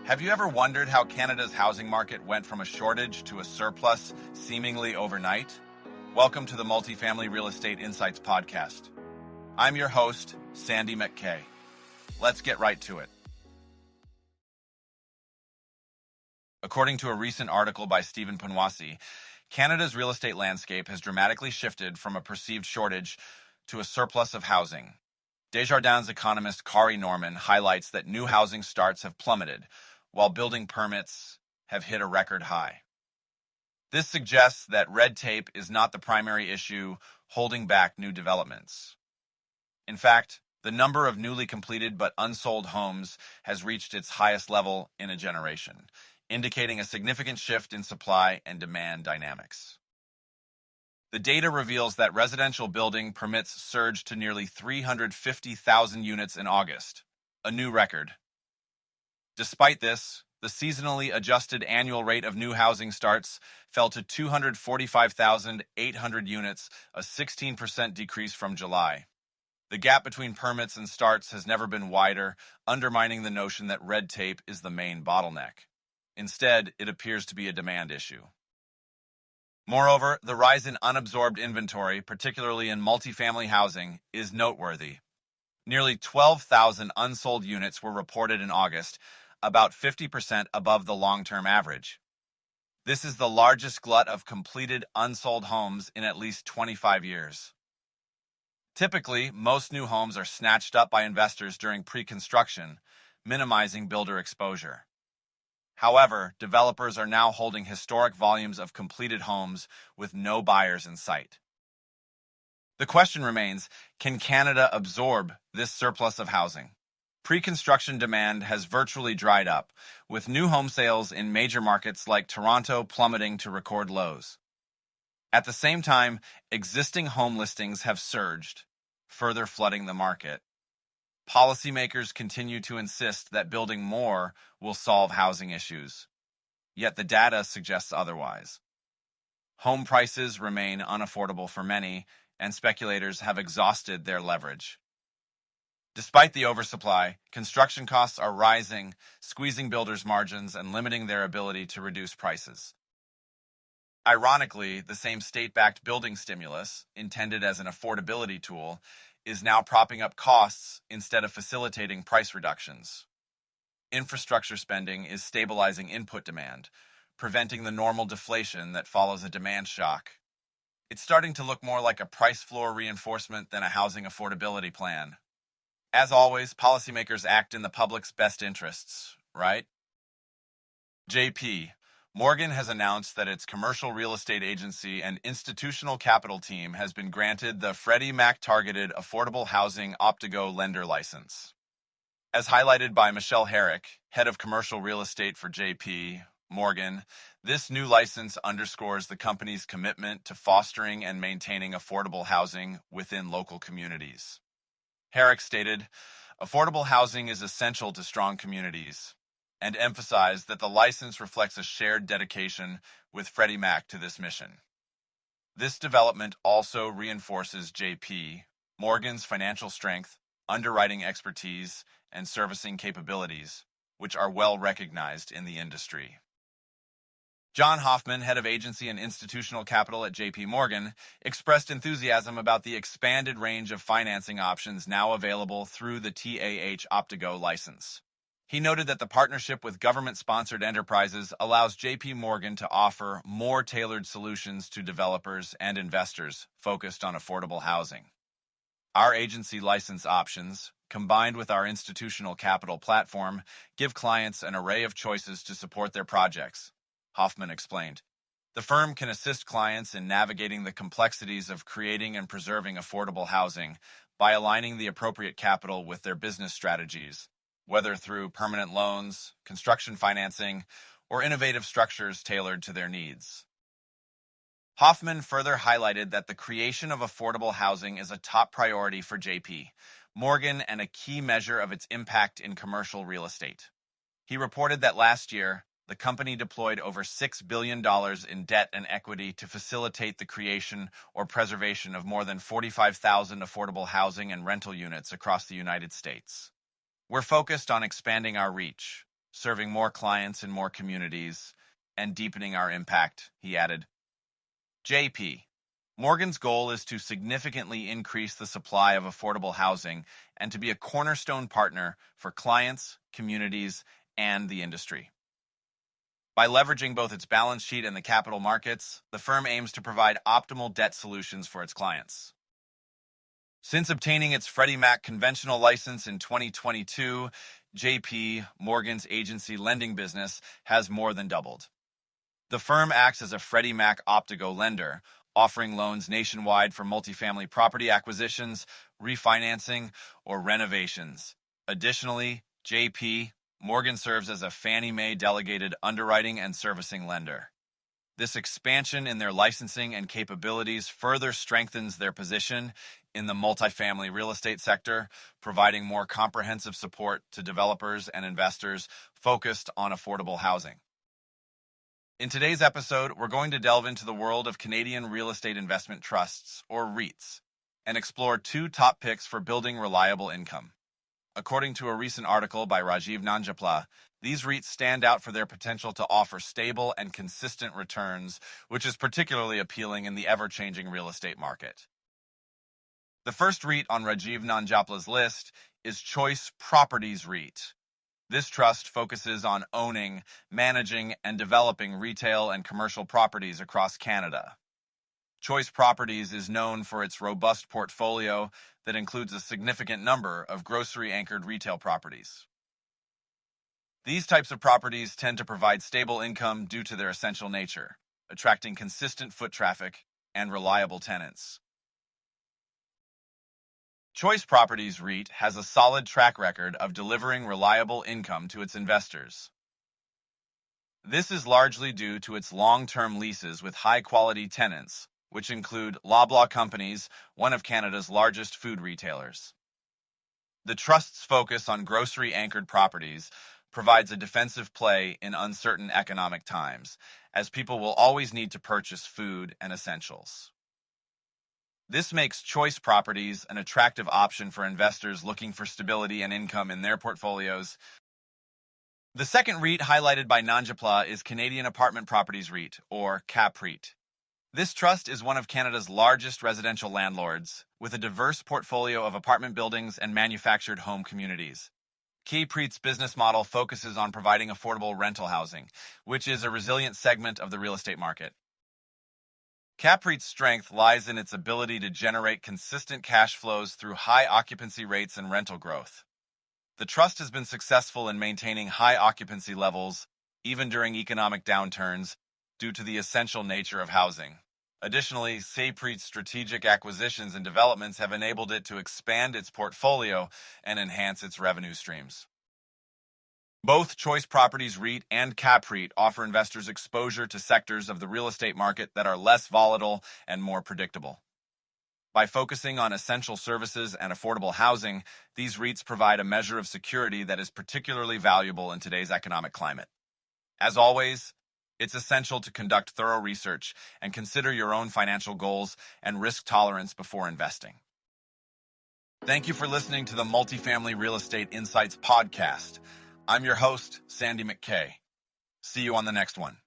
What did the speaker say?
Have you ever wondered how Canada's housing market went from a shortage to a surplus seemingly overnight? Welcome to the Multifamily Real Estate Insights Podcast. I'm your host, Sandy MacKay. Let's get right to it. According to a recent article by Stephen Punwasi, Canada's real estate landscape has dramatically shifted from a perceived shortage to a surplus of housing. Desjardins economist Kari Norman highlights that new housing starts have plummeted, while building permits have hit a record high. This suggests that red tape is not the primary issue holding back new developments. In fact, the number of newly completed but unsold homes has reached its highest level in a generation, indicating a significant shift in supply and demand dynamics. The data reveals that residential building permits surged to nearly 350,000 units in August, a new record. Despite this, the seasonally adjusted annual rate of new housing starts fell to 245,800 units, a 16% decrease from July. The gap between permits and starts has never been wider, undermining the notion that red tape is the main bottleneck. Instead, it appears to be a demand issue. Moreover, the rise in unabsorbed inventory, particularly in multifamily housing, is noteworthy. Nearly 12,000 unsold units were reported in August, about 50% above the long-term average. This is the largest glut of completed unsold homes in at least 25 years. Typically, most new homes are snatched up by investors during pre-construction, minimizing builder exposure. However, developers are now holding historic volumes of completed homes with no buyers in sight. The question remains, can Canada absorb this surplus of housing? Pre-construction demand has virtually dried up, with new home sales in major markets like Toronto plummeting to record lows. At the same time, existing home listings have surged, further flooding the market. Policymakers continue to insist that building more will solve housing issues, yet the data suggests otherwise. Home prices remain unaffordable for many, and speculators have exhausted their leverage. Despite the oversupply, construction costs are rising, squeezing builders' margins and limiting their ability to reduce prices. Ironically, the same state-backed building stimulus, intended as an affordability tool, is now propping up costs instead of facilitating price reductions. Infrastructure spending is stabilizing input demand, preventing the normal deflation that follows a demand shock. It's starting to look more like a price floor reinforcement than a housing affordability plan. As always, policymakers act in the public's best interests, right? JP Morgan has announced that its commercial real estate agency and institutional capital team has been granted the Freddie Mac Targeted Affordable Housing Optigo lender license. As highlighted by Michelle Herrick, head of commercial real estate for JP Morgan, this new license underscores the company's commitment to fostering and maintaining affordable housing within local communities. Herrick stated, "Affordable housing is essential to strong communities," and emphasized that the license reflects a shared dedication with Freddie Mac to this mission. This development also reinforces JP Morgan's financial strength, underwriting expertise, and servicing capabilities, which are well recognized in the industry. John Hoffman, head of agency and institutional capital at JP Morgan, expressed enthusiasm about the expanded range of financing options now available through the TAH Optigo license. He noted that the partnership with government-sponsored enterprises allows JP Morgan to offer more tailored solutions to developers and investors focused on affordable housing. Our agency license options, combined with our institutional capital platform, give clients an array of choices to support their projects, Hoffman explained. The firm can assist clients in navigating the complexities of creating and preserving affordable housing by aligning the appropriate capital with their business strategies, whether through permanent loans, construction financing, or innovative structures tailored to their needs. Hoffman further highlighted that the creation of affordable housing is a top priority for JP Morgan and a key measure of its impact in commercial real estate. He reported that last year, the company deployed over $6 billion in debt and equity to facilitate the creation or preservation of more than 45,000 affordable housing and rental units across the United States. We're focused on expanding our reach, serving more clients in more communities, and deepening our impact, he added. JP. Morgan's goal is to significantly increase the supply of affordable housing and to be a cornerstone partner for clients, communities, and the industry. By leveraging both its balance sheet and the capital markets, the firm aims to provide optimal debt solutions for its clients. Since obtaining its Freddie Mac conventional license in 2022, JP Morgan's agency lending business has more than doubled. The firm acts as a Freddie Mac Optigo lender, offering loans nationwide for multifamily property acquisitions, refinancing, or renovations. Additionally, JP Morgan serves as a Fannie Mae delegated underwriting and servicing lender. This expansion in their licensing and capabilities further strengthens their position in the multifamily real estate sector, providing more comprehensive support to developers and investors focused on affordable housing. In today's episode, we're going to delve into the world of Canadian real estate investment trusts, or REITs, and explore two top picks for building reliable income. According to a recent article by Rajiv Nanjapla, these REITs stand out for their potential to offer stable and consistent returns, which is particularly appealing in the ever-changing real estate market. The first REIT on Rajiv Nanjapla's list is Choice Properties REIT. This trust focuses on owning, managing, and developing retail and commercial properties across Canada. Choice Properties is known for its robust portfolio that includes a significant number of grocery-anchored retail properties. These types of properties tend to provide stable income due to their essential nature, attracting consistent foot traffic and reliable tenants. Choice Properties REIT has a solid track record of delivering reliable income to its investors. This is largely due to its long-term leases with high-quality tenants, which include Loblaw Companies, one of Canada's largest food retailers. The trust's focus on grocery-anchored properties provides a defensive play in uncertain economic times, as people will always need to purchase food and essentials. This makes Choice Properties an attractive option for investors looking for stability and income in their portfolios. The second REIT highlighted by Nanjapla is Canadian Apartment Properties REIT, or CAPREIT. This trust is one of Canada's largest residential landlords, with a diverse portfolio of apartment buildings and manufactured home communities. CAPREIT's business model focuses on providing affordable rental housing, which is a resilient segment of the real estate market. CAPREIT's strength lies in its ability to generate consistent cash flows through high occupancy rates and rental growth. The trust has been successful in maintaining high occupancy levels, even during economic downturns, due to the essential nature of housing. Additionally, CAPREIT's strategic acquisitions and developments have enabled it to expand its portfolio and enhance its revenue streams. Both Choice Properties REIT and CAPREIT offer investors exposure to sectors of the real estate market that are less volatile and more predictable. By focusing on essential services and affordable housing, these REITs provide a measure of security that is particularly valuable in today's economic climate. As always, it's essential to conduct thorough research and consider your own financial goals and risk tolerance before investing. Thank you for listening to the Multifamily Real Estate Insights podcast. I'm your host, Sandy MacKay. See you on the next one.